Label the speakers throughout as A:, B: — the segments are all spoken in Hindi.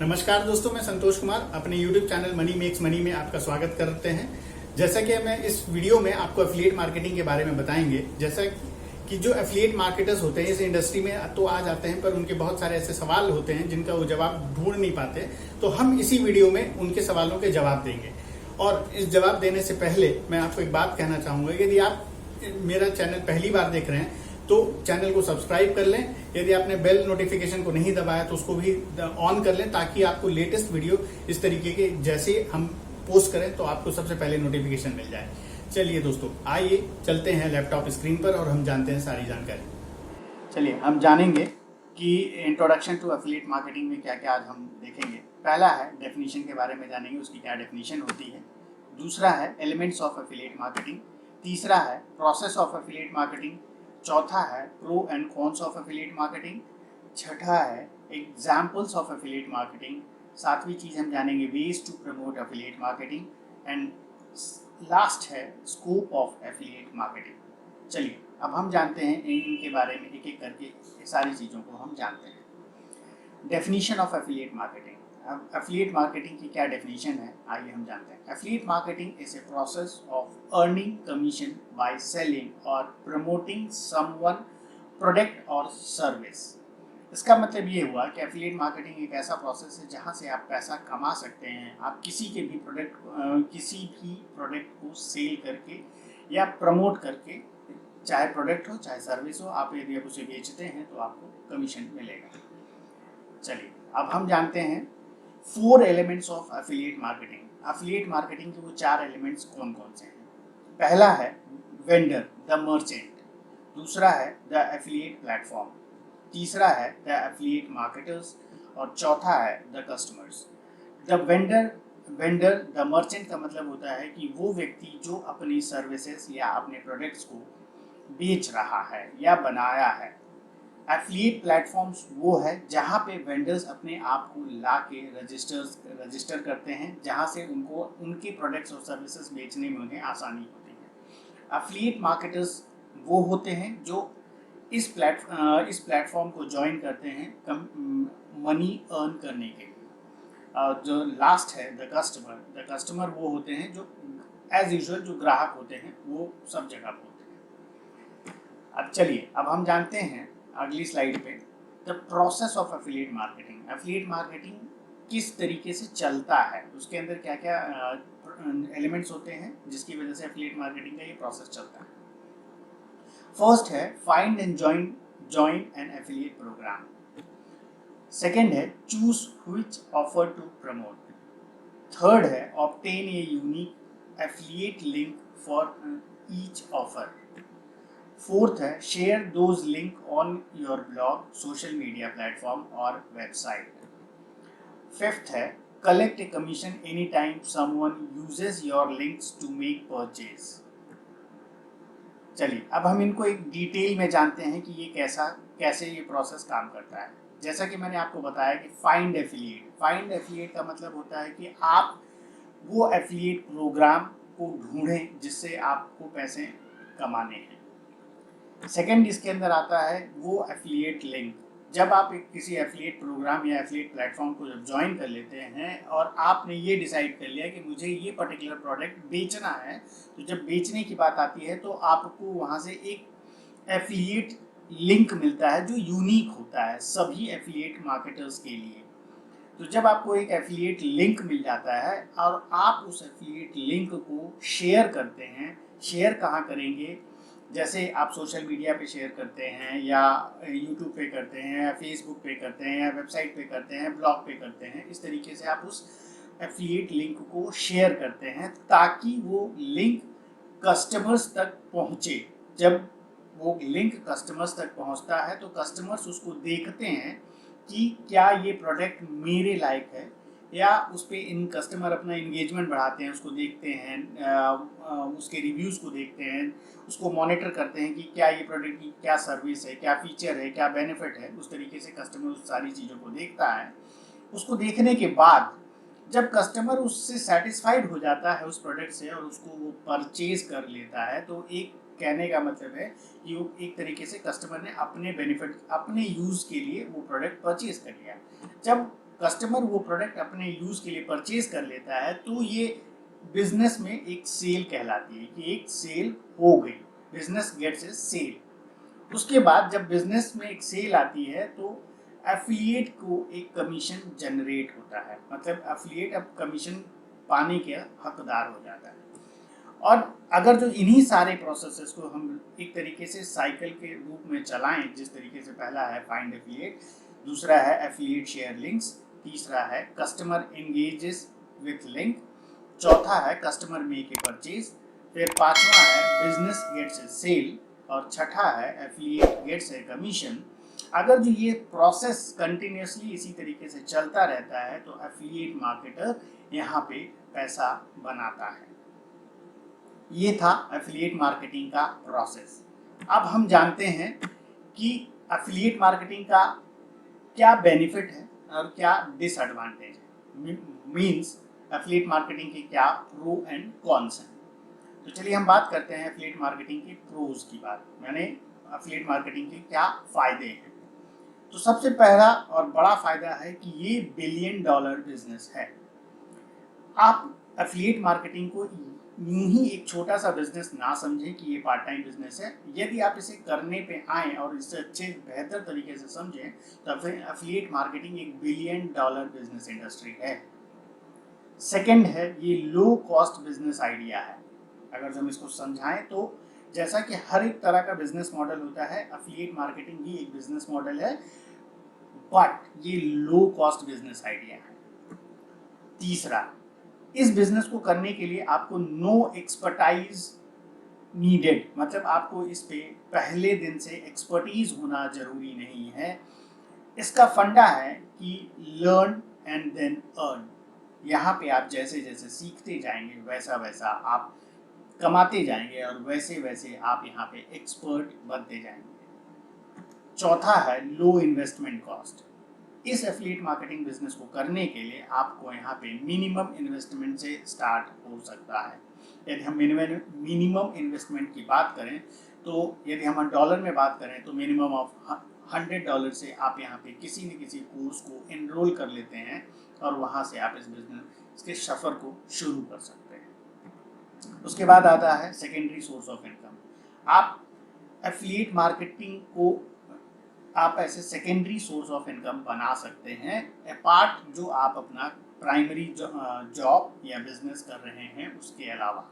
A: नमस्कार दोस्तों, मैं संतोष कुमार अपने YouTube channel money makes money में आपका स्वागत करते हैं। जैसा कि मैं इस वीडियो में आपको एफिलिएट मार्केटिंग के बारे में बताएंगे। जैसा कि जो एफिलिएट मार्केटर्स होते हैं इस इंडस्ट्री में तो आ जाते हैं, पर उनके बहुत सारे ऐसे सवाल होते हैं जिनका वो जवाब ढूंढ नहीं पाते। तो हम इसी वीडियो में उनके सवालों के जवाब देंगे। और इस जवाब देने से पहले मैं आपको एक बात कहना चाहूंगा, यदि आप मेरा चैनल पहली बार देख रहे हैं तो चैनल को सब्सक्राइब कर लें। यदि आपने बेल नोटिफिकेशन को नहीं दबाया तो उसको भी ऑन कर लें, ताकि आपको लेटेस्ट वीडियो इस तरीके के जैसे हम पोस्ट करें तो आपको सबसे पहले नोटिफिकेशन मिल जाए। चलिए दोस्तों, आइए चलते हैं लैपटॉप स्क्रीन पर और हम जानते हैं सारी जानकारी। चलिए हम जानेंगे कि इंट्रोडक्शन टू एफिलिएट मार्केटिंग में क्या क्या आज हम देखेंगे। पहला है डेफिनेशन के बारे में जानेंगे, उसकी क्या डेफिनेशन होती है। दूसरा है एलिमेंट्स ऑफ एफिलिएट मार्केटिंग। तीसरा है प्रोसेस ऑफ एफिलिएट मार्केटिंग। चौथा है pro and cons of affiliate marketing. छठा है एग्जाम्पल्स ऑफ एफिलिएट मार्केटिंग। सातवीं चीज हम जानेंगे ways to promote affiliate marketing. And last है स्कोप ऑफ एफिलिएट मार्केटिंग। चलिए अब हम जानते हैं इनके बारे में, एक एक करके सारी चीज़ों को हम जानते हैं। Definition of affiliate marketing. अब एफिलिएट मार्केटिंग की क्या डेफिनेशन है, आइए हम जानते हैं। Affiliate marketing is a process of earning commission by selling और प्रमोटिंग समवन प्रोडक्ट और सर्विस। इसका मतलब ये हुआ कि एफिलिएट मार्केटिंग एक ऐसा प्रोसेस है जहाँ से आप पैसा कमा सकते हैं। आप किसी भी प्रोडक्ट को सेल करके या प्रमोट करके, चाहे प्रोडक्ट हो चाहे सर्विस हो, आप यदि आप उसे बेचते हैं तो आपको कमीशन मिलेगा। चलिए अब हम जानते हैं 4 elements of affiliate marketing. Affiliate marketing के वो 4 एलिमेंट्स कौन कौन से हैं। पहला है वेंडर द मर्चेंट। दूसरा है द एफिलिएट प्लेटफॉर्म। तीसरा है द एफिलिएट मार्केटर्स। और चौथा है the customers. The vendor the merchant का मतलब होता है कि वो व्यक्ति जो अपनी सर्विसेज या अपने प्रोडक्ट्स को बेच रहा है या बनाया है। एफिलिएट प्लेटफॉर्म्स वो है जहाँ पे वेंडर्स अपने आप को ला के रजिस्टर करते हैं, जहाँ से उनको उनके प्रोडक्ट्स और सर्विसेज बेचने में उन्हें आसानी होती है। एफिलिएट मार्केटर्स वो होते हैं जो इस प्लेटफॉर्म को ज्वाइन करते हैं मनी अर्न करने के लिए। जो लास्ट है द कस्टमर वो होते हैं जो एज यूजुअल जो ग्राहक होते हैं वो सब जगह होते हैं। अब चलिए अब हम जानते हैं अगली स्लाइड पे the process of affiliate marketing. Affiliate marketing किस तरीके से चलता है, उसके अंदर क्या क्या एलिमेंट्स होते हैं जिसकी वजह से एफिलिएट मार्केटिंग का ये प्रोसेस चलता है। फर्स्ट है find and join an affiliate program. Second है choose which offer to promote. Third है obtain a unique affiliate link for each offer. Fourth है share those link on your blog, social media platform और वेबसाइट। फिफ्थ है collect a commission any time someone uses your links to make purchase. चलिए अब हम इनको एक डिटेल में जानते हैं कि ये कैसे ये प्रोसेस काम करता है। जैसा कि मैंने आपको बताया कि फाइंड एफिलिएट का मतलब होता है कि आप वो एफिलिएट प्रोग्राम को ढूंढें जिससे आपको पैसे कमाने हैं। सेकेंड इसके अंदर आता है वो एफिलिएट लिंक। जब आप किसी एफिलिएट प्रोग्राम या एफिलिएट प्लेटफॉर्म को जब ज्वाइन कर लेते हैं और आपने ये डिसाइड कर लिया कि मुझे ये पर्टिकुलर प्रोडक्ट बेचना है, तो जब बेचने की बात आती है तो आपको वहाँ से एक एफिलिएट लिंक मिलता है जो यूनिक होता है सभी एफिलिएट मार्केटर्स के लिए। तो जब आपको एक एफिलिएट लिंक मिल जाता है और आप उस एफिलिएट लिंक को शेयर करते हैं, शेयर कहाँ करेंगे, जैसे आप सोशल मीडिया पे शेयर करते हैं या यूट्यूब पे करते हैं या फेसबुक पे करते हैं या वेबसाइट पे करते हैं, ब्लॉग पे करते हैं, इस तरीके से आप उस एफिलिएट लिंक को शेयर करते हैं ताकि वो लिंक कस्टमर्स तक पहुँचे। जब वो लिंक कस्टमर्स तक पहुँचता है तो कस्टमर्स उसको देखते हैं कि क्या ये प्रोडक्ट मेरे लायक है, या उस पर इन कस्टमर अपना इंगेजमेंट बढ़ाते हैं, उसको देखते हैं, उसके रिव्यूज़ को देखते हैं, उसको मॉनिटर करते हैं कि क्या ये प्रोडक्ट की क्या सर्विस है, क्या फीचर है, क्या बेनिफिट है। उस तरीके से कस्टमर उस सारी चीज़ों को देखता है। उसको देखने के बाद जब कस्टमर उससे सेटिस्फाइड हो जाता है उस प्रोडक्ट से और उसको वो परचेज कर लेता है, तो एक कहने का मतलब है कि वो एक तरीके से कस्टमर ने अपने बेनिफिट, अपने यूज़ के लिए वो प्रोडक्ट परचेज कर लिया। जब कस्टमर वो प्रोडक्ट अपने यूज़ के लिए परचेज कर लेता है तो ये बिजनेस में एक सेल कहलाती है कि एक सेल हो गई, बिजनेस गेट्स ए सेल। उसके बाद जब बिजनेस में एक सेल आती है तो एफिलिएट को एक कमीशन जनरेट होता है, मतलब एफिलिएट अब कमीशन पाने के हकदार हो जाता है। और अगर जो इन्हीं सारे प्रोसेसेस को हम एक तरीके से साइकिल के रूप में चलाएं, जिस तरीके से पहला है फाइंड एफिलिएट, दूसरा है एफिलिएट शेयर लिंक्स, तीसरा है कस्टमर एंगेजेस विथ लिंक, चौथा है कस्टमर मेक ए परचेज, फिर पांचवा है बिजनेस गेट्स ए सेल और छठा है एफिलिएट गेट्स ए कमीशन। अगर जो ये प्रोसेस कंटिन्यूसली इसी तरीके से चलता रहता है तो एफिलिएट मार्केटर यहाँ पे पैसा बनाता है। ये था एफिलिएट मार्केटिंग का प्रोसेस। अब हम जानते हैं कि एफिलिएट मार्केटिंग का क्या बेनिफिट है और क्या डिसएडवांटेज है, मींस एफिलिएट मार्केटिंग के क्या प्रो एंड कॉन्स हैं। तो चलिए हम बात करते हैं एफिलिएट मार्केटिंग के प्रोज की बात, यानी एफिलिएट मार्केटिंग के क्या फायदे हैं। तो सबसे पहला और बड़ा फायदा है कि ये $1 बिलियन बिजनेस है। आप एफिलिएट मार्केटिंग को यूं ही एक छोटा सा बिजनेस ना समझें कि ये पार्ट टाइम बिजनेस है। यदि आप इसे करने पे आएँ और इससे अच्छे बेहतर तरीके से समझें तो फिर एफिलिएट मार्केटिंग एक $1 बिलियन बिजनेस इंडस्ट्री है। सेकंड है, ये लो कॉस्ट बिजनेस आइडिया है। अगर हम इसको समझाएं तो जैसा कि हर एक तरह का बिजनेस मॉडल होता है, एफिलिएट मार्केटिंग भी एक बिजनेस मॉडल है, बट ये लो कॉस्ट बिजनेस आइडिया है। तीसरा, इस बिजनेस को करने के लिए आपको नो एक्सपर्टाइज नीडेड, मतलब आपको इस पे पहले दिन से एक्सपर्टीज होना जरूरी नहीं है। इसका फंडा है कि लर्न एंड देन अर्न। यहाँ पे आप जैसे जैसे सीखते जाएंगे वैसा वैसा आप कमाते जाएंगे और वैसे वैसे आप यहाँ पे एक्सपर्ट बनते जाएंगे। चौथा है लो इन्वेस्टमेंट कॉस्ट। इस एफिलिएट मार्केटिंग बिजनेस को करने के लिए आपको यहाँ पे मिनिमम इन्वेस्टमेंट से स्टार्ट हो सकता है। यदि हम मिनिमम इन्वेस्टमेंट की बात करें तो यदि हम डॉलर में बात करें तो मिनिमम ऑफ $100 से आप यहाँ पे किसी न किसी कोर्स को एनरोल कर लेते हैं और वहाँ से आप इस बिजनेस के सफ़र को शुरू कर सकते हैं। उसके बाद आता है सेकेंडरी सोर्स ऑफ इनकम। आप एफिलिएट मार्केटिंग को आप ऐसे सेकेंडरी सोर्स ऑफ इनकम बना सकते हैं अपार्ट जो आप अपना प्राइमरी जॉब या बिजनेस कर रहे हैं उसके अलावा।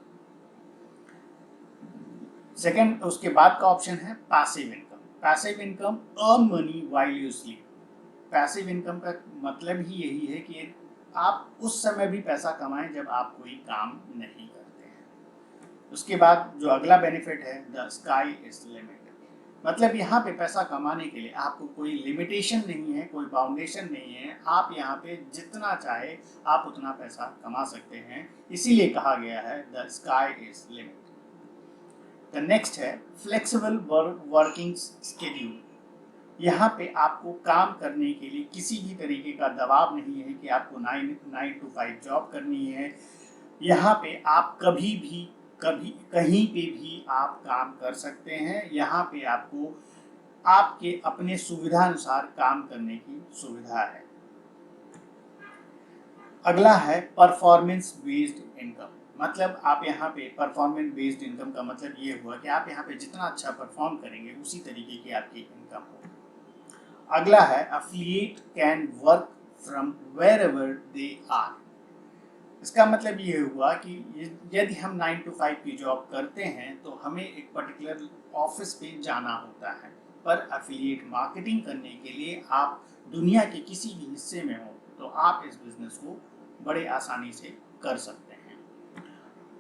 A: सेकेंड, उसके बाद का ऑप्शन है passive income. Passive income, earn money while you sleep. Passive income का मतलब ही यही है कि आप उस समय भी पैसा कमाएं जब आप कोई काम नहीं करते हैं। उसके बाद जो अगला बेनिफिट है, द स्काई इज लिमिट, मतलब यहाँ पे पैसा कमाने के लिए आपको कोई लिमिटेशन नहीं है, कोई बाउंडेशन नहीं है। आप यहाँ पे जितना चाहे आप उतना पैसा कमा सकते हैं, इसीलिए कहा गया है the sky is limit. The next है फ्लेक्सिबल वर्किंग स्केड्यूल। यहाँ पे आपको काम करने के लिए किसी भी तरीके का दबाव नहीं है कि आपको 9 to 5 जॉब करनी है। यहाँ पे आप कभी कहीं पे भी आप काम कर सकते हैं। यहाँ पे आपको आपके अपने सुविधा अनुसार काम करने की सुविधा है। अगला है परफॉर्मेंस बेस्ड इनकम, मतलब आप यहाँ पे परफॉर्मेंस बेस्ड इनकम का मतलब ये हुआ कि आप यहाँ पे जितना अच्छा परफॉर्म करेंगे उसी तरीके की आपकी इनकम होगी। अगला है affiliate can work from wherever they are. इसका मतलब ये हुआ कि यदि हम 9 to 5 की जॉब करते हैं तो हमें एक पर्टिकुलर ऑफिस पे जाना होता है, पर एफिलिएट मार्केटिंग करने के लिए आप दुनिया के किसी भी हिस्से में हो तो आप इस बिजनेस को बड़े आसानी से कर सकते हैं।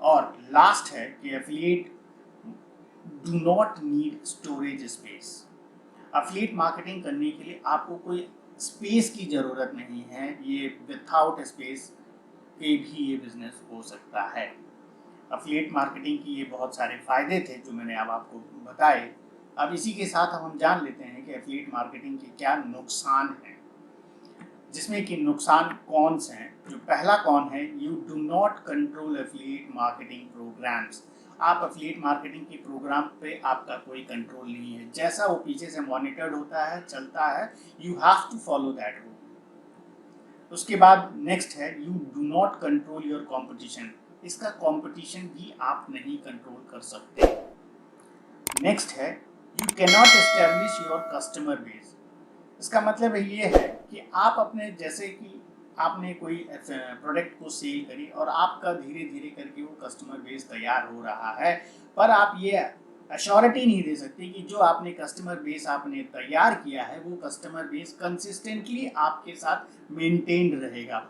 A: और लास्ट है कि affiliate do not need storage space. Affiliate marketing करने के लिए आपको कोई स्पेस की ज़रूरत नहीं है। ये विदाउट स्पेस के भी ये बिजनेस हो सकता है। एफिलिएट मार्केटिंग की ये बहुत सारे फायदे थे जो मैंने अब आपको बताए। अब इसी के साथ हम जान लेते हैं कि एफिलिएट मार्केटिंग के क्या नुकसान हैं, जिसमें कि नुकसान कौन से हैं। जो पहला कौन है, you do not control affiliate marketing programs. आप एफिलिएट मार्केटिंग के प्रोग्राम पे आपका कोई कंट्रोल नहीं है। जैसा वो पीछे से मॉनिटर्ड होता है, चलता है, you have to follow that rule. उसके बाद नेक्स्ट है you do not control your competition, इसका कंपटीशन भी आप नहीं कंट्रोल कर सकते। नेक्स्ट है you can not establish your customer base, इसका मतलब ये है कि आप अपने, जैसे कि आपने कोई प्रोडक्ट को सेल करी और आपका धीरे धीरे करके वो कस्टमर बेस तैयार हो रहा है, पर आप ये अश्योरिटी नहीं दे सकते कि जो आपने कस्टमर बेस आपने तैयार किया है वो कस्टमर बेस कंसिस्टेंटली आपके साथ मेंटेन्ड रहेगा।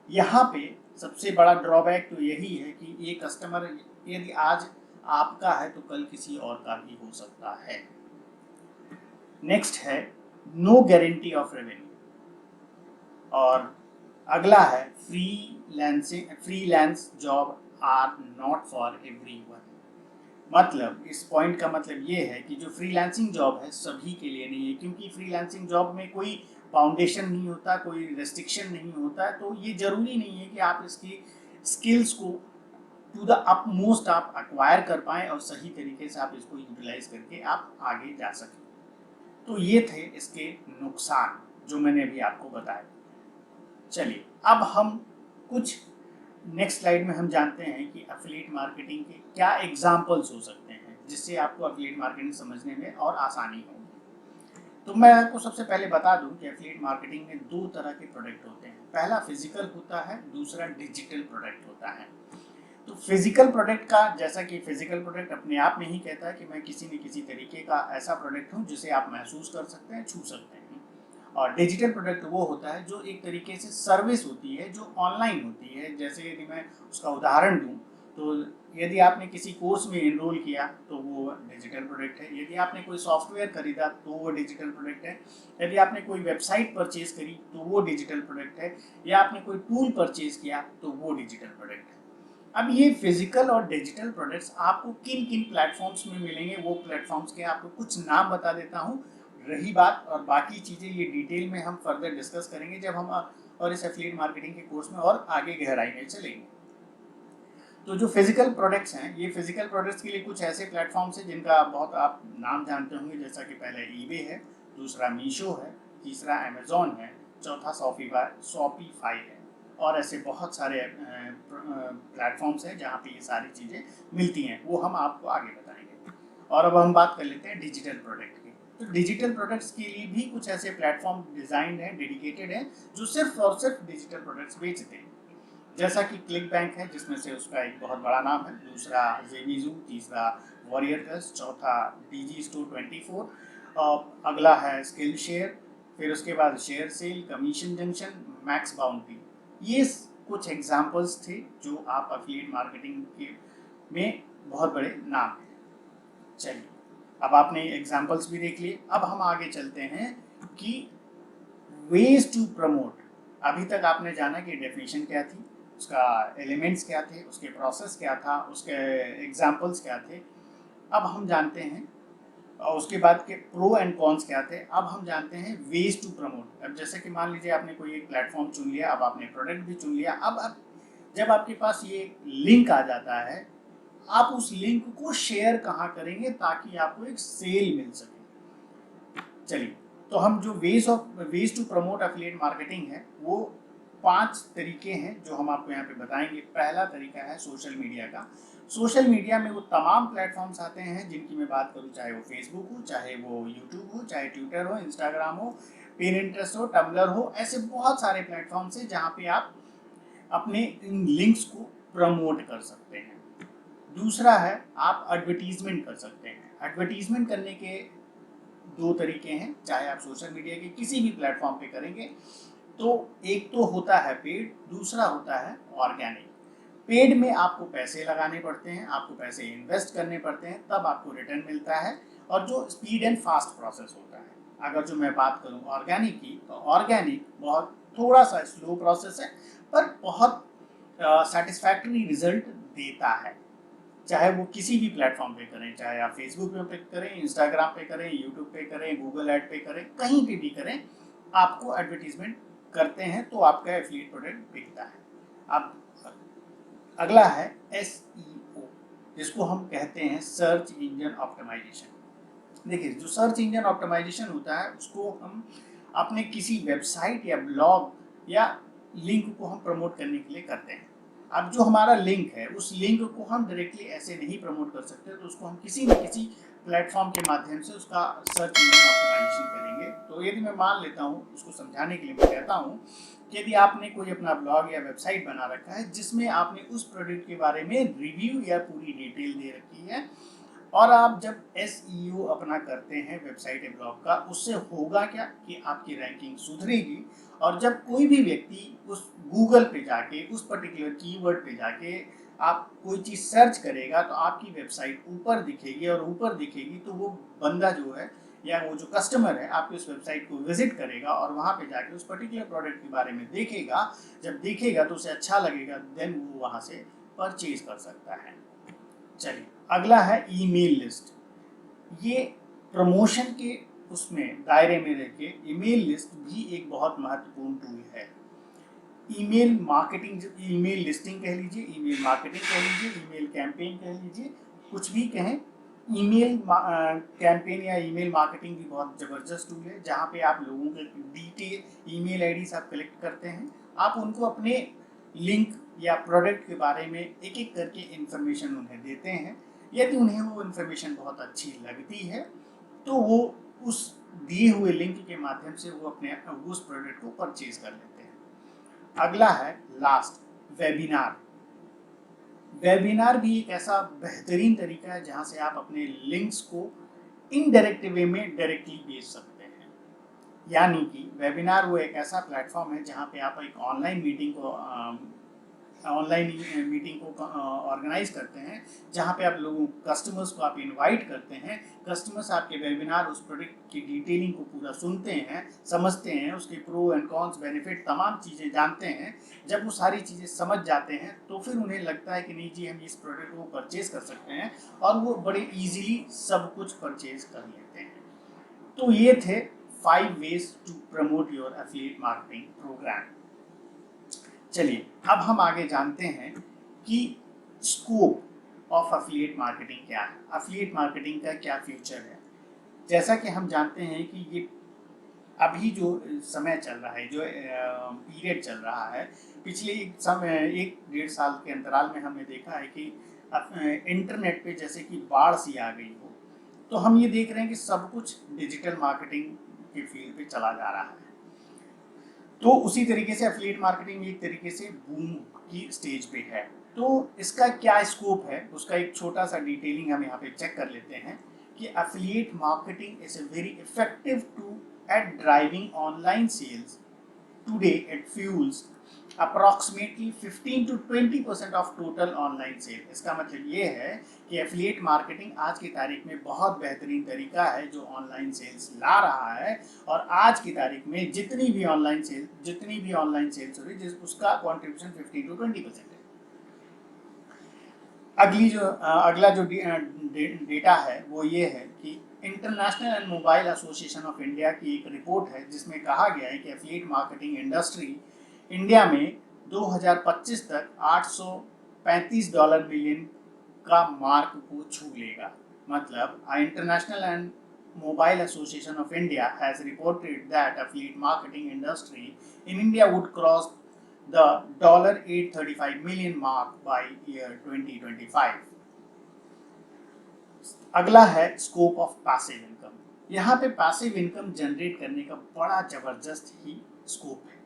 A: यहाँ पे सबसे बड़ा ड्रॉबैक तो यही है कि ये कस्टमर यदि आज आपका है तो कल किसी और का भी हो सकता है। नेक्स्ट है नो गारंटी ऑफ रेवेन्यू, और अगला है freelance job are not for everyone, मतलब इस पॉइंट का मतलब ये है कि जो फ्रीलांसिंग जॉब है सभी के लिए नहीं है, क्योंकि फ्रीलांसिंग जॉब में कोई फाउंडेशन नहीं होता, कोई रेस्ट्रिक्शन नहीं होता, तो ये जरूरी नहीं है कि आप इसकी स्किल्स को टू द अप मोस्ट आप एक्वायर कर पाएँ और सही तरीके से आप इसको यूटिलाइज करके आप आगे जा सकें। तो ये थे इसके नुकसान जो मैंने अभी आपको बताया। चलिए अब हम कुछ नेक्स्ट स्लाइड में हम जानते हैं कि एफिलिएट मार्केटिंग के क्या एग्जाम्पल्स हो सकते हैं जिससे आपको एफिलिएट मार्केटिंग समझने में और आसानी होगी। तो मैं आपको सबसे पहले बता दूं कि एफिलिएट मार्केटिंग में दो तरह के प्रोडक्ट होते हैं, पहला फिजिकल होता है, दूसरा डिजिटल प्रोडक्ट होता है। तो फिजिकल प्रोडक्ट का, जैसा कि फिजिकल प्रोडक्ट अपने आप में ही कहता है कि मैं किसी न किसी तरीके का ऐसा प्रोडक्ट हूँ जिसे आप महसूस कर सकते हैं, छू सकते हैं। और डिजिटल प्रोडक्ट वो होता है जो एक तरीके से सर्विस होती है, जो ऑनलाइन होती है। जैसे यदि मैं उसका उदाहरण दूं तो यदि आपने किसी कोर्स में एनरोल किया तो वो डिजिटल प्रोडक्ट है, यदि आपने कोई सॉफ्टवेयर खरीदा तो वो डिजिटल प्रोडक्ट है, यदि आपने कोई वेबसाइट परचेज करी तो वो डिजिटल प्रोडक्ट है, या आपने कोई टूल परचेज किया तो वो डिजिटल प्रोडक्ट है। अब ये फिजिकल और डिजिटल प्रोडक्ट्स आपको किन किन प्लेटफॉर्म्स में मिलेंगे, वो प्लेटफॉर्म्स के आपको कुछ नाम बता देता हूँ। रही बात और बाकी चीज़ें ये डिटेल में हम फर्दर डिस्कस करेंगे जब हम और इस एफिलिएट मार्केटिंग के कोर्स में और आगे गहराई में चलेंगे। तो जो फिजिकल प्रोडक्ट्स हैं, ये फिजिकल प्रोडक्ट्स के लिए कुछ ऐसे प्लेटफॉर्म्स हैं जिनका बहुत आप नाम जानते होंगे, जैसा कि पहले ईबे है, दूसरा मीशो है, तीसरा अमेजोन है, चौथा शॉपिफाई है, और ऐसे बहुत सारे प्लेटफॉर्म्स हैं जहाँ पे ये सारी चीज़ें मिलती हैं, वो हम आपको आगे बताएंगे। और अब हम बात कर लेते हैं डिजिटल प्रोडक्ट की। तो डिजिटल प्रोडक्ट्स के लिए भी कुछ ऐसे प्लेटफॉर्म डिजाइन हैं, डेडिकेटेड हैं, जो सिर्फ और सिर्फ डिजिटल प्रोडक्ट्स बेचते हैं। जैसा कि क्लिक बैंक है जिसमें से उसका एक बहुत बड़ा नाम है, दूसरा जेबीजू, तीसरा वॉरियर कस्ट, चौथा डीजी स्टोर 24, अगला है स्किल शेयर, फिर उसके बाद share sale, Commission Junction, MaxBounty. ये कुछ एग्जाम्पल्स थे जो आप एफिलिएट मार्केटिंग के में बहुत बड़े नाम हैं। चलिए अब आपने एग्जाम्पल्स भी देख लिए, अब हम आगे चलते हैं कि वेज टू प्रमोट। अभी तक आपने जाना कि डेफिनेशन क्या थी, उसका एलिमेंट्स क्या थे, उसके प्रोसेस क्या था, उसके एग्जाम्पल्स क्या थे। अब हम जानते हैं, और उसके बाद के प्रो एंड कॉन्स क्या थे। अब हम जानते हैं वेज टू प्रमोट। अब जैसे कि मान लीजिए आपने कोई एक प्लेटफॉर्म चुन लिया, अब आपने प्रोडक्ट भी चुन लिया, अब जब आपके पास ये लिंक आ जाता है, आप उस लिंक को शेयर कहाँ करेंगे ताकि आपको एक सेल मिल सके। चलिए, तो हम जो ways to promote affiliate marketing है वो 5 तरीके हैं जो हम आपको यहाँ पे बताएंगे। पहला तरीका है सोशल मीडिया का। सोशल मीडिया में वो तमाम प्लेटफॉर्म्स आते हैं जिनकी मैं बात करूँ, चाहे वो फेसबुक हो, चाहे वो यूट्यूब हो, चाहे ट्विटर हो, इंस्टाग्राम हो, पिनिंटरेस्ट हो, टम्बलर हो, ऐसे बहुत सारे प्लेटफॉर्म्स हैं जहाँ पे आप अपने इन लिंक्स को प्रमोट कर सकते हैं। दूसरा है आप एडवर्टीजमेंट कर सकते हैं। एडवर्टीजमेंट करने के 2 तरीके हैं, चाहे आप सोशल मीडिया के किसी भी प्लेटफॉर्म पे करेंगे तो एक तो होता है पेड, दूसरा होता है ऑर्गेनिक। पेड में आपको पैसे लगाने पड़ते हैं, आपको पैसे इन्वेस्ट करने पड़ते हैं, तब आपको रिटर्न मिलता है, और जो स्पीड एंड फास्ट प्रोसेस होता है। अगर जो मैं बात करूं ऑर्गेनिक की, तो ऑर्गेनिक बहुत थोड़ा सा स्लो प्रोसेस है पर बहुत सेटिस्फैक्टरी रिजल्ट देता है। चाहे वो किसी भी प्लेटफॉर्म पे करें, चाहे आप फेसबुक पे करें, इंस्टाग्राम पे करें, यूट्यूब पे करें, गूगल ऐड पे करें, कहीं पे भी करें, आपको एडवर्टीजमेंट करते हैं तो आपका एफिलिएट प्रोडक्ट बिकता है। अब अगला है SEO, जिसको हम कहते हैं सर्च इंजन ऑप्टिमाइजेशन। देखिए, जो सर्च इंजन ऑप्टिमाइजेशन होता है उसको हम अपने किसी वेबसाइट या ब्लॉग या लिंक को हम प्रमोट करने के लिए करते हैं। अब जो हमारा लिंक है उस लिंक को हम डायरेक्टली ऐसे नहीं प्रमोट कर सकते, तो उसको हम किसी न किसी प्लेटफॉर्म के माध्यम से उसका सर्च इंजन ऑप्टिमाइजेशन करेंगे। तो यदि मैं मान लेता हूँ, उसको समझाने के लिए मैं कहता हूँ कि यदि आपने कोई अपना ब्लॉग या वेबसाइट बना रखा है जिसमें आपने उस प्रोडक्ट के बारे में रिव्यू या पूरी डिटेल दे रखी है, और आप जब SEO अपना करते हैं वेबसाइट या ब्लॉग का, उससे होगा क्या कि आपकी रैंकिंग सुधरेगी। और जब कोई भी व्यक्ति उस गूगल पे जाके उस पर्टिकुलर कीवर्ड पे जाके आप कोई चीज़ सर्च करेगा तो आपकी वेबसाइट ऊपर दिखेगी, और ऊपर दिखेगी तो वो बंदा जो है या वो जो कस्टमर है आपकी उस वेबसाइट को विजिट करेगा और वहाँ पे जाके उस पर्टिकुलर प्रोडक्ट के बारे में देखेगा। जब देखेगा तो उसे अच्छा लगेगा, देन वो वहाँ से परचेज कर सकता है। चलिए, अगला है ईमेल लिस्ट। ये प्रमोशन के उसमें दायरे में रह के ईमेल लिस्ट भी एक बहुत महत्वपूर्ण टूल है। ईमेल मार्केटिंग, ईमेल लिस्टिंग कह लीजिए, ईमेल मार्केटिंग कह लीजिए, ईमेल कैंपेन कह लीजिए, कुछ भी कहें, ईमेल कैंपेन या ईमेल मार्केटिंग भी बहुत ज़बरदस्त टूल है, जहाँ पे आप लोगों के डिटेल ईमेल आईडीज आप कलेक्ट करते हैं, आप उनको अपने लिंक या प्रोडक्ट के बारे में एक एक करके इंफॉर्मेशन उन्हें देते हैं। यदि उन्हें वो इंफॉर्मेशन बहुत अच्छी लगती है तो वो उस दिए हुए लिंक के माध्यम से वो अपने उस प्रोडक्ट को परचेज कर लेते हैं। अगला है लास्ट, वेबिनार। वेबिनार भी एक ऐसा बेहतरीन तरीका है जहां से आप अपने लिंक्स को इनडायरेक्ट वे में डायरेक्टली बेच सकते हैं। यानी कि वेबिनार वो एक ऐसा प्लेटफॉर्म है जहां पे आप एक ऑनलाइन मीटिंग को ऑर्गेनाइज करते हैं, जहां पे आप लोगों कस्टमर्स को आप इनवाइट करते हैं। कस्टमर्स आपके वेबिनार उस प्रोडक्ट की डिटेलिंग को पूरा सुनते हैं, समझते हैं, उसके प्रो एंड कॉन्स, बेनिफिट, तमाम चीज़ें जानते हैं। जब वो सारी चीज़ें समझ जाते हैं तो फिर उन्हें लगता है कि नहीं जी, हम इस प्रोडक्ट को परचेज कर सकते हैं, और वो बड़े ईजिली सब कुछ परचेज कर लेते हैं। तो ये थे 5 ways to promote your affiliate marketing program. चलिए, अब हम आगे जानते हैं कि स्कोप ऑफ एफिलिएट मार्केटिंग क्या है, एफिलिएट मार्केटिंग का क्या फ्यूचर है। जैसा कि हम जानते हैं कि ये अभी जो समय चल रहा है, जो पीरियड चल रहा है, पिछले एक डेढ़ साल के अंतराल में हमने देखा है कि इंटरनेट पे जैसे कि बाढ़ सी आ गई हो, तो हम ये देख रहे हैं कि सब कुछ डिजिटल मार्केटिंग के फील्ड पे चला जा रहा है। तो उसी तरीके से एफिलिएट मार्केटिंग एक तरीके से बूम की स्टेज पे है। तो इसका क्या स्कोप है, उसका एक छोटा सा डिटेलिंग हम यहाँ पे चेक कर लेते हैं कि affiliate marketing is a very effective tool at driving online sales. Today it fuels approximately 15 to 20% of total online sale. इसका मतलब ये है कि एफिलिएट मार्केटिंग आज की तारीख में बहुत बेहतरीन तरीका है जो ऑनलाइन सेल्स ला रहा है, और आज की तारीख में जितनी भी ऑनलाइन सेल्स हो रही है उसका कॉन्ट्रीब्यूशन 15 to 20% है। अगला जो डेटा है वो ये है कि international and mobile association of India की एक रिपोर्ट है जिसमें कहा गया है कि एफिलिएट मार्केटिंग इंडस्ट्री इंडिया में 2025 तक $835 मिलियन का मार्क को छू लेगा। मतलब international and mobile association of India has reported that affiliate marketing industry in India would cross the $835 million mark by year 2025. अगला है स्कोप ऑफ पैसिव इनकम। यहाँ पे पैसिव इनकम जनरेट करने का बड़ा जबरदस्त ही स्कोप है।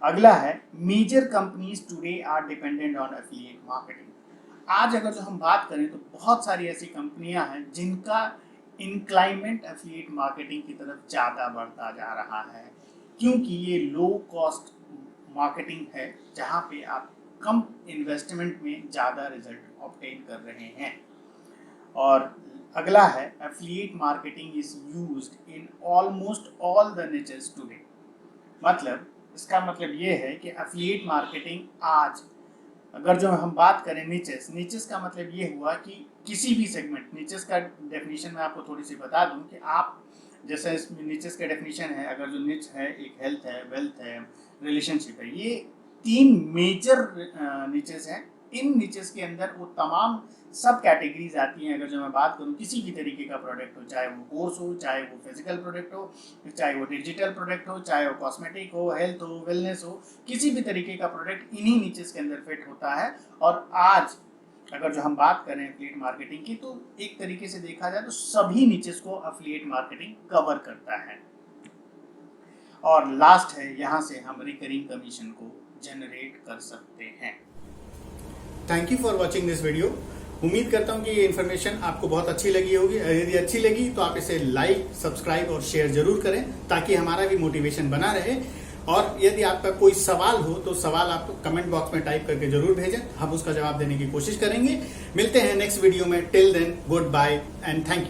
A: अगला है major companies today are dependent on affiliate marketing. आज अगर जो हम बात करें तो बहुत सारी ऐसी कंपनियां हैं जिनका इंक्लाइनमेंट एफिलिएट मार्केटिंग की तरफ ज़्यादा बढ़ता जा रहा है, क्योंकि ये लो कॉस्ट मार्केटिंग है जहाँ पे आप कम इन्वेस्टमेंट में ज़्यादा रिजल्ट ऑब्टेन कर रहे हैं। और अगला है affiliate marketing is used in almost all the niches today. मतलब इसका मतलब ये है कि एफिलिएट मार्केटिंग आज अगर जो हम बात करें नीचेस का मतलब ये हुआ कि किसी भी सेगमेंट, नीचेस का डेफिनेशन मैं आपको थोड़ी सी बता दूं कि आप जैसे इसमें नीचेस का डेफिनेशन है, अगर जो नीच है, एक हेल्थ है, वेल्थ है, रिलेशनशिप है, ये 3 मेजर नीचेस हैं इन नीचेस के अंदर वो तमाम सब कैटेगरीज आती हैं। अगर जो मैं बात करूँ किसी भी तरीके का प्रोडक्ट हो, चाहे वो कोर्स हो, चाहे वो फिजिकल प्रोडक्ट हो, चाहे वो डिजिटल प्रोडक्ट हो, चाहे वो कॉस्मेटिक हो, हेल्थ हो, वेलनेस हो, किसी भी तरीके का प्रोडक्ट इन्हीं नीचेस के अंदर फिट होता है। और आज अगर जो हम बात करें एफिलिएट मार्केटिंग की, तो एक तरीके से देखा जाए तो सभी नीचेस को एफिलिएट मार्केटिंग कवर करता है। और लास्ट है, यहाँ से हम रिकरिंग कमीशन को जनरेट कर सकते हैं। Thank you for watching this video. उम्मीद करता हूँ कि ये इन्फॉर्मेशन आपको बहुत अच्छी लगी होगी। यदि अच्छी लगी तो आप इसे लाइक, सब्सक्राइब और शेयर जरूर करें ताकि हमारा भी मोटिवेशन बना रहे। और यदि आपका कोई सवाल हो तो सवाल आप कमेंट बॉक्स में टाइप करके जरूर भेजें, हम उसका जवाब देने की कोशिश करेंगे। मिलते हैं नेक्स्ट वीडियो में। Till then, goodbye and thank you.